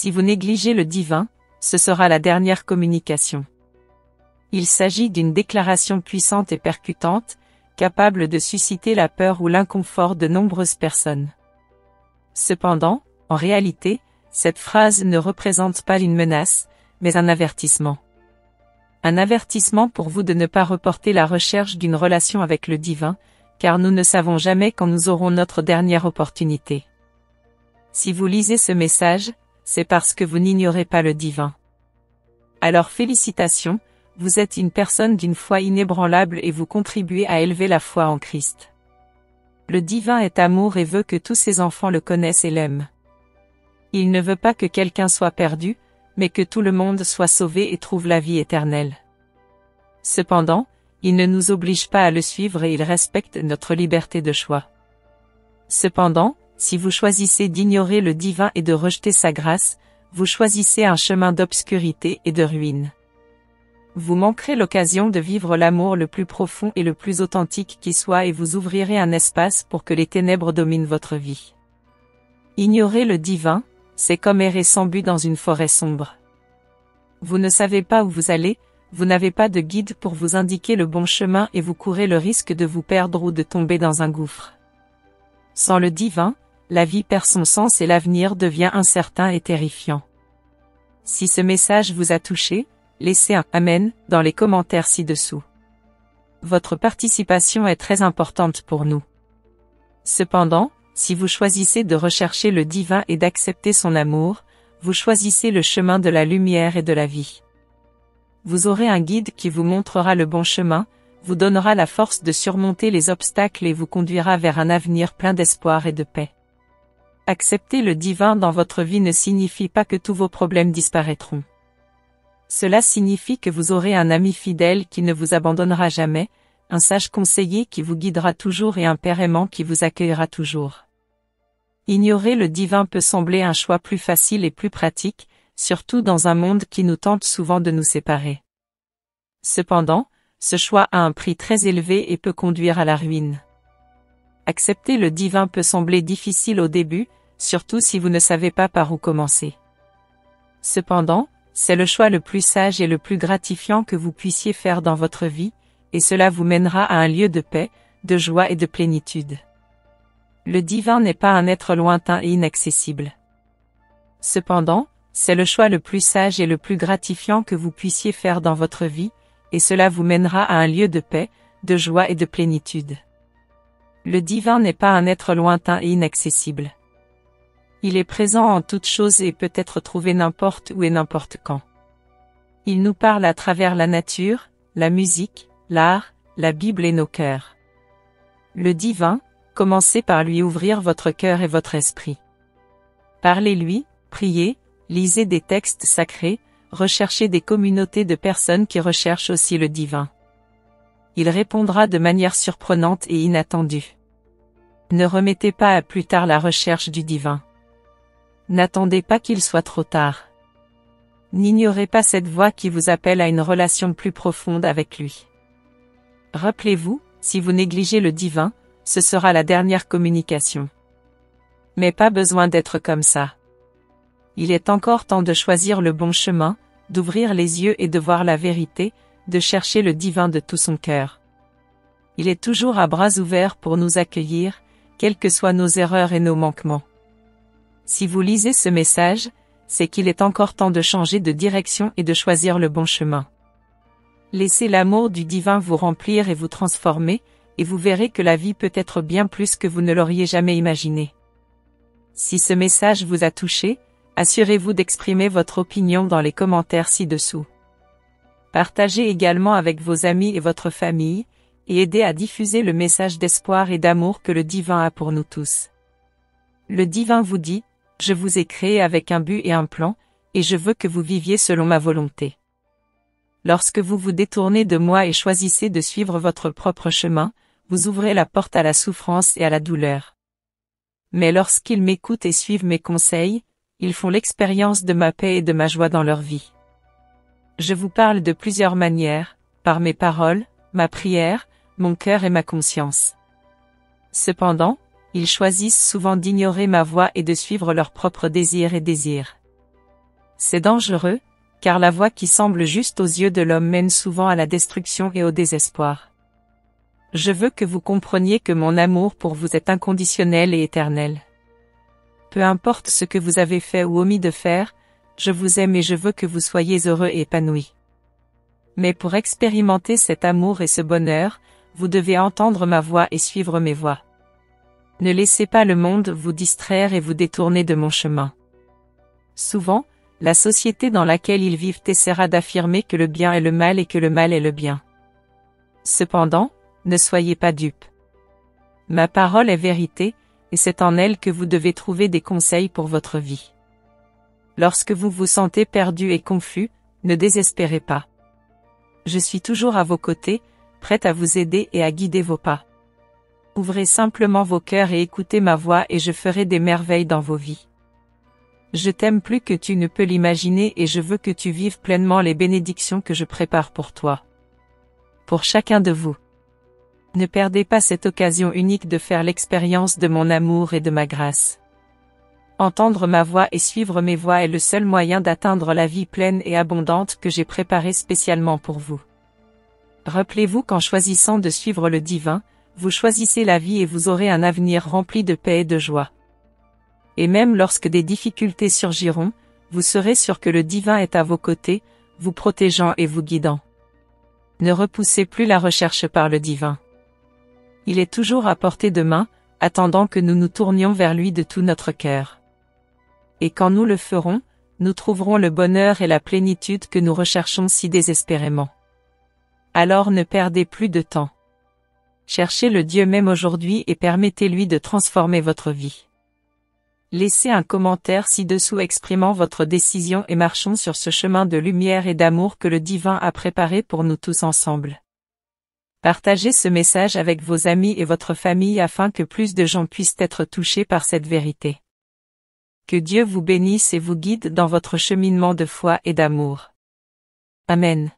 Si vous négligez le divin, ce sera la dernière communication. Il s'agit d'une déclaration puissante et percutante, capable de susciter la peur ou l'inconfort de nombreuses personnes. Cependant, en réalité, cette phrase ne représente pas une menace, mais un avertissement. Un avertissement pour vous de ne pas reporter la recherche d'une relation avec le divin, car nous ne savons jamais quand nous aurons notre dernière opportunité. Si vous lisez ce message, c'est parce que vous n'ignorez pas le divin. Alors félicitations, vous êtes une personne d'une foi inébranlable et vous contribuez à élever la foi en Christ. Le divin est amour et veut que tous ses enfants le connaissent et l'aiment. Il ne veut pas que quelqu'un soit perdu, mais que tout le monde soit sauvé et trouve la vie éternelle. Cependant, il ne nous oblige pas à le suivre et il respecte notre liberté de choix. Cependant, si vous choisissez d'ignorer le divin et de rejeter sa grâce, vous choisissez un chemin d'obscurité et de ruine. Vous manquerez l'occasion de vivre l'amour le plus profond et le plus authentique qui soit et vous ouvrirez un espace pour que les ténèbres dominent votre vie. Ignorer le divin, c'est comme errer sans but dans une forêt sombre. Vous ne savez pas où vous allez, vous n'avez pas de guide pour vous indiquer le bon chemin et vous courez le risque de vous perdre ou de tomber dans un gouffre. Sans le divin, la vie perd son sens et l'avenir devient incertain et terrifiant. Si ce message vous a touché, laissez un « Amen » dans les commentaires ci-dessous. Votre participation est très importante pour nous. Cependant, si vous choisissez de rechercher le divin et d'accepter son amour, vous choisissez le chemin de la lumière et de la vie. Vous aurez un guide qui vous montrera le bon chemin, vous donnera la force de surmonter les obstacles et vous conduira vers un avenir plein d'espoir et de paix. Accepter le divin dans votre vie ne signifie pas que tous vos problèmes disparaîtront. Cela signifie que vous aurez un ami fidèle qui ne vous abandonnera jamais, un sage conseiller qui vous guidera toujours et un père aimant qui vous accueillera toujours. Ignorer le divin peut sembler un choix plus facile et plus pratique, surtout dans un monde qui nous tente souvent de nous séparer. Cependant, ce choix a un prix très élevé et peut conduire à la ruine. Accepter le divin peut sembler difficile au début, surtout si vous ne savez pas par où commencer. Cependant, c'est le choix le plus sage et le plus gratifiant que vous puissiez faire dans votre vie, et cela vous mènera à un lieu de paix, de joie et de plénitude. Le divin n'est pas un être lointain et inaccessible. Cependant, c'est le choix le plus sage et le plus gratifiant que vous puissiez faire dans votre vie, et cela vous mènera à un lieu de paix, de joie et de plénitude. Le divin n'est pas un être lointain et inaccessible. Il est présent en toutes choses et peut être trouvé n'importe où et n'importe quand. Il nous parle à travers la nature, la musique, l'art, la Bible et nos cœurs. Le divin, commencez par lui ouvrir votre cœur et votre esprit. Parlez-lui, priez, lisez des textes sacrés, recherchez des communautés de personnes qui recherchent aussi le divin. Il répondra de manière surprenante et inattendue. Ne remettez pas à plus tard la recherche du divin. N'attendez pas qu'il soit trop tard. N'ignorez pas cette voix qui vous appelle à une relation plus profonde avec lui. Rappelez-vous, si vous négligez le divin, ce sera la dernière communication. Mais pas besoin d'être comme ça. Il est encore temps de choisir le bon chemin, d'ouvrir les yeux et de voir la vérité, de chercher le divin de tout son cœur. Il est toujours à bras ouverts pour nous accueillir, quelles que soient nos erreurs et nos manquements. Si vous lisez ce message, c'est qu'il est encore temps de changer de direction et de choisir le bon chemin. Laissez l'amour du divin vous remplir et vous transformer, et vous verrez que la vie peut être bien plus que vous ne l'auriez jamais imaginé. Si ce message vous a touché, assurez-vous d'exprimer votre opinion dans les commentaires ci-dessous. Partagez également avec vos amis et votre famille, et aidez à diffuser le message d'espoir et d'amour que le divin a pour nous tous. Le divin vous dit, « Je vous ai créé avec un but et un plan, et je veux que vous viviez selon ma volonté. » Lorsque vous vous détournez de moi et choisissez de suivre votre propre chemin, vous ouvrez la porte à la souffrance et à la douleur. Mais lorsqu'ils m'écoutent et suivent mes conseils, ils font l'expérience de ma paix et de ma joie dans leur vie. Je vous parle de plusieurs manières, par mes paroles, ma prière, mon cœur et ma conscience. Cependant, ils choisissent souvent d'ignorer ma voix et de suivre leurs propres désirs et désirs. C'est dangereux, car la voie qui semble juste aux yeux de l'homme mène souvent à la destruction et au désespoir. Je veux que vous compreniez que mon amour pour vous est inconditionnel et éternel. Peu importe ce que vous avez fait ou omis de faire, je vous aime et je veux que vous soyez heureux et épanouis. Mais pour expérimenter cet amour et ce bonheur, vous devez entendre ma voix et suivre mes voies. Ne laissez pas le monde vous distraire et vous détourner de mon chemin. Souvent, la société dans laquelle ils vivent essaiera d'affirmer que le bien est le mal et que le mal est le bien. Cependant, ne soyez pas dupes. Ma parole est vérité, et c'est en elle que vous devez trouver des conseils pour votre vie. Lorsque vous vous sentez perdu et confus, ne désespérez pas. Je suis toujours à vos côtés, prête à vous aider et à guider vos pas. Ouvrez simplement vos cœurs et écoutez ma voix et je ferai des merveilles dans vos vies. Je t'aime plus que tu ne peux l'imaginer et je veux que tu vives pleinement les bénédictions que je prépare pour toi. Pour chacun de vous. Ne perdez pas cette occasion unique de faire l'expérience de mon amour et de ma grâce. Entendre ma voix et suivre mes voies est le seul moyen d'atteindre la vie pleine et abondante que j'ai préparée spécialement pour vous. Rappelez-vous qu'en choisissant de suivre le divin, vous choisissez la vie et vous aurez un avenir rempli de paix et de joie. Et même lorsque des difficultés surgiront, vous serez sûr que le divin est à vos côtés, vous protégeant et vous guidant. Ne repoussez plus la recherche par le divin. Il est toujours à portée de main, attendant que nous nous tournions vers lui de tout notre cœur. Et quand nous le ferons, nous trouverons le bonheur et la plénitude que nous recherchons si désespérément. Alors ne perdez plus de temps. Cherchez le Dieu même aujourd'hui et permettez-lui de transformer votre vie. Laissez un commentaire ci-dessous exprimant votre décision et marchons sur ce chemin de lumière et d'amour que le divin a préparé pour nous tous ensemble. Partagez ce message avec vos amis et votre famille afin que plus de gens puissent être touchés par cette vérité. Que Dieu vous bénisse et vous guide dans votre cheminement de foi et d'amour. Amen.